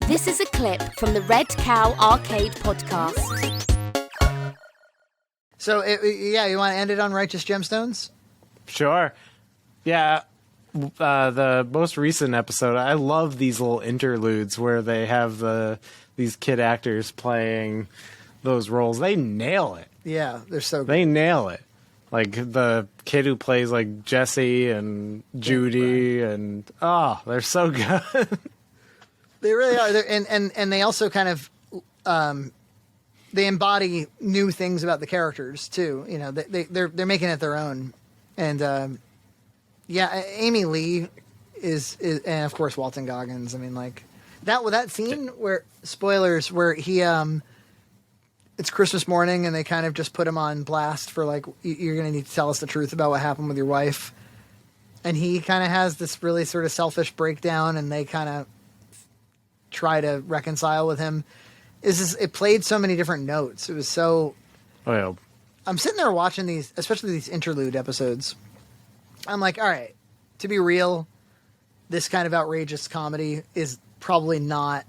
This is a clip from the Red Cow Arcade podcast. So, you want to end it on Righteous Gemstones? Sure. Yeah. The most recent episode, I love these little interludes where they have these kid actors playing those roles. They nail it. Yeah, they're so good. They nail it. Like the kid who plays like Jesse and Judy, and they're so good. They really are. And they also kind of they embody new things about the characters too. You know, they're making it their own. And Amy Lee is and of course Walton Goggins. I mean, like that scene where spoilers where he it's Christmas morning and they kind of just put him on blast for like, you're going to need to tell us the truth about what happened with your wife. And he kind of has this really sort of selfish breakdown and they kind of try to reconcile with him. It played so many different notes. It was so... Oh, yeah. I'm sitting there watching these, especially these interlude episodes. I'm like, all right, to be real, this kind of outrageous comedy is probably not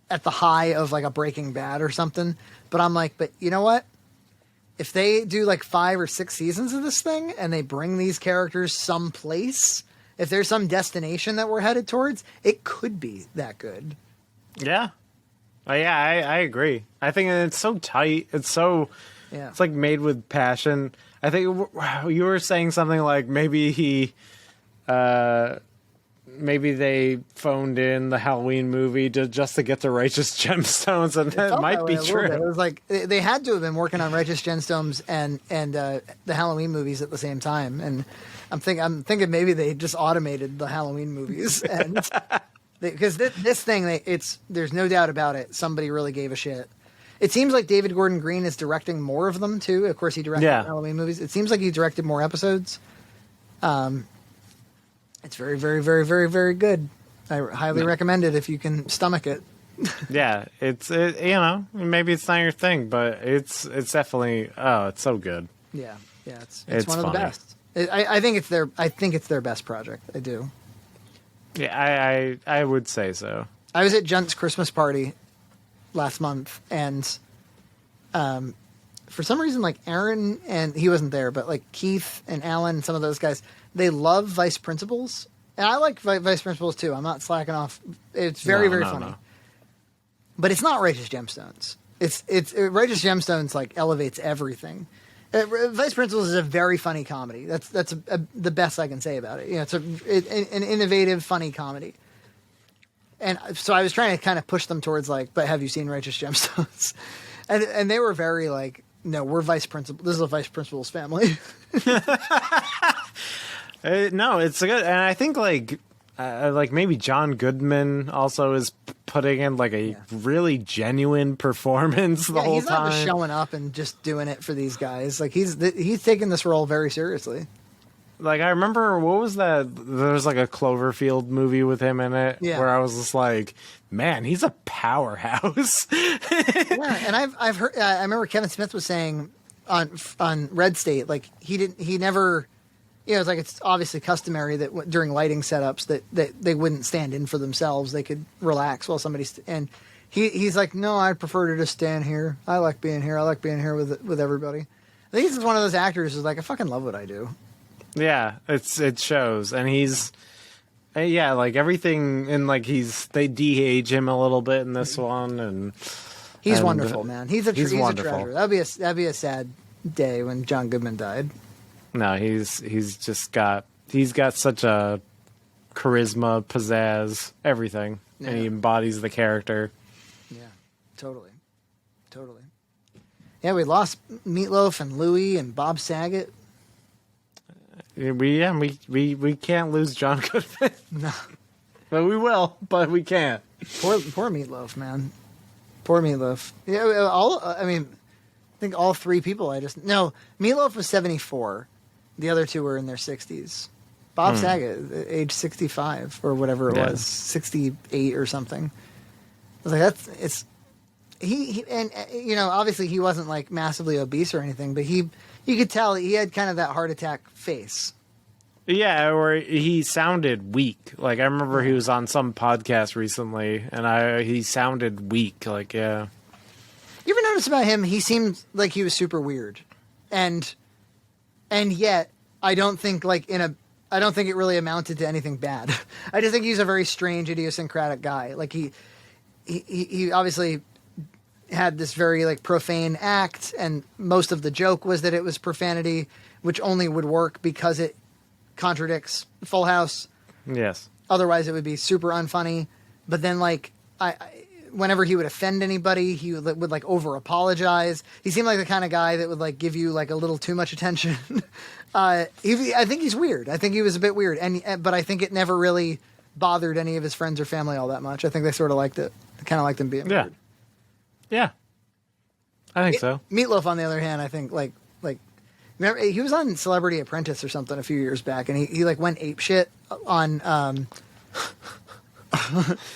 at the high of like a Breaking Bad or something. But I'm like, but you know what? If they do like 5 or 6 seasons of this thing and they bring these characters someplace, if there's some destination that we're headed towards, it could be that good. Yeah. I agree. I think it's so tight. It's so, it's like made with passion. I think you were saying something like maybe maybe they phoned in the Halloween movie just to get to Righteous Gemstones, and that might be true. It was like they had to have been working on Righteous Gemstones and the Halloween movies at the same time. And I'm thinking maybe they just automated the Halloween movies, and because this thing, there's no doubt about it. Somebody really gave a shit. It seems like David Gordon Green is directing more of them too. Of course, he directed Halloween movies. It seems like he directed more episodes. It's very, very, very, very, very good. I highly recommend it if you can stomach it. Yeah, maybe it's not your thing, but it's definitely it's so good. Yeah, it's one of the best. I think it's their best project. I do. Yeah, I would say so. I was at Junt's Christmas party last month, and for some reason, like Aaron and he wasn't there, but like Keith and Alan and some of those guys, they love Vice Principals, and I like Vice Principals too. I'm not slacking off. It's very funny, but it's not Righteous Gemstones. It's Righteous Gemstones like elevates everything. Vice Principals is a very funny comedy. That's the best I can say about it. You know, it's an innovative, funny comedy. And so I was trying to kind of push them towards like, but have you seen Righteous Gemstones? And they were very like, no, we're Vice Principal. This is a Vice Principal's family. No, it's good, and I think like maybe John Goodman also is putting in like a really genuine performance the whole time. He's not just showing up and just doing it for these guys. Like he's taking this role very seriously. Like I remember, what was that? There was like a Cloverfield movie with him in it, where I was just like, man, he's a powerhouse. And I've heard. I remember Kevin Smith was saying on Red State, like he never. You know, it's like it's obviously customary that during lighting setups that they wouldn't stand in for themselves. They could relax while somebody's and he's like, no, I prefer to just stand here. I like being here. I like being here with everybody. I think he's one of those actors who's like, I fucking love what I do. Yeah, it shows, and he's like everything, and like they de-age him a little bit in this one, and he's wonderful, man. He's a wonderful. treasure. That'd be a sad day when John Goodman died. No, he's got such a charisma, pizzazz, everything, and he embodies the character. Yeah, totally. Yeah, we lost Meatloaf and Louie and Bob Saget. We can't lose John Goodman. No, but we will. But we can't. Poor Meatloaf, man. Poor Meatloaf. Yeah, I think all 3 people. Meatloaf was 74. The other 2 were in their 60s. Bob Saget, age 65 or whatever it was, 68 or something. I was like, he obviously he wasn't like massively obese or anything, but you could tell he had kind of that heart attack face. Yeah, or he sounded weak. Like, I remember he was on some podcast recently, and he sounded weak. Like, yeah. You ever notice about him? He seemed like he was super weird, and yet I don't think I don't think it really amounted to anything bad. I just think he's a very strange, idiosyncratic guy. Like he obviously had this very like profane act, and most of the joke was that it was profanity, which only would work because it contradicts Full House. Yes. Otherwise, it would be super unfunny. But then, like, whenever he would offend anybody, he would like over apologize. He seemed like the kind of guy that would like give you like a little too much attention. I think he's weird. I think he was a bit weird, but I think it never really bothered any of his friends or family all that much. I think they sort of liked it. They kind of liked him being weird. Yeah. I think so. Meatloaf, on the other hand, I think like remember he was on Celebrity Apprentice or something a few years back, and he like went apeshit on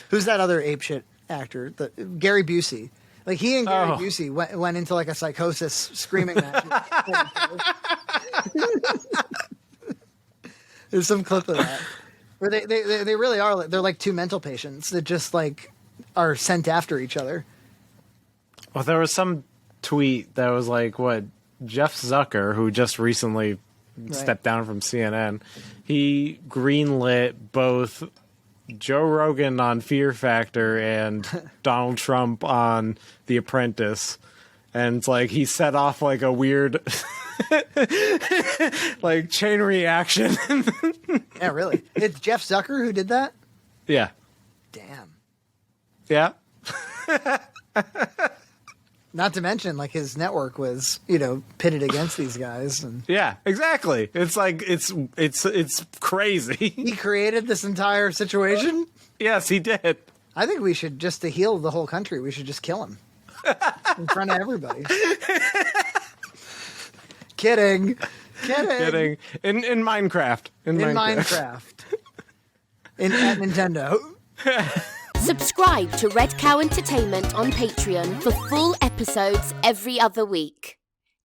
who's that other apeshit actor? Gary Busey. Like he and Gary Busey went into like a psychosis screaming match. There's some clip of that where they really are. They're like two mental patients that just like are sent after each other. Well, there was some tweet that was like, what, Jeff Zucker, who just recently stepped down from CNN, he greenlit both Joe Rogan on Fear Factor and Donald Trump on The Apprentice. And it's like he set off like a weird like chain reaction. Yeah, really. It's Jeff Zucker who did that? Yeah. Damn. Yeah. Not to mention, like, his network was, pitted against these guys. And yeah, exactly. It's like, it's crazy. He created this entire situation? Yes, he did. I think we should, just to heal the whole country, we should just kill him. In front of everybody. Kidding. In Minecraft. In Minecraft. At Nintendo. Subscribe to Red Cow Entertainment on Patreon for full episodes every other week.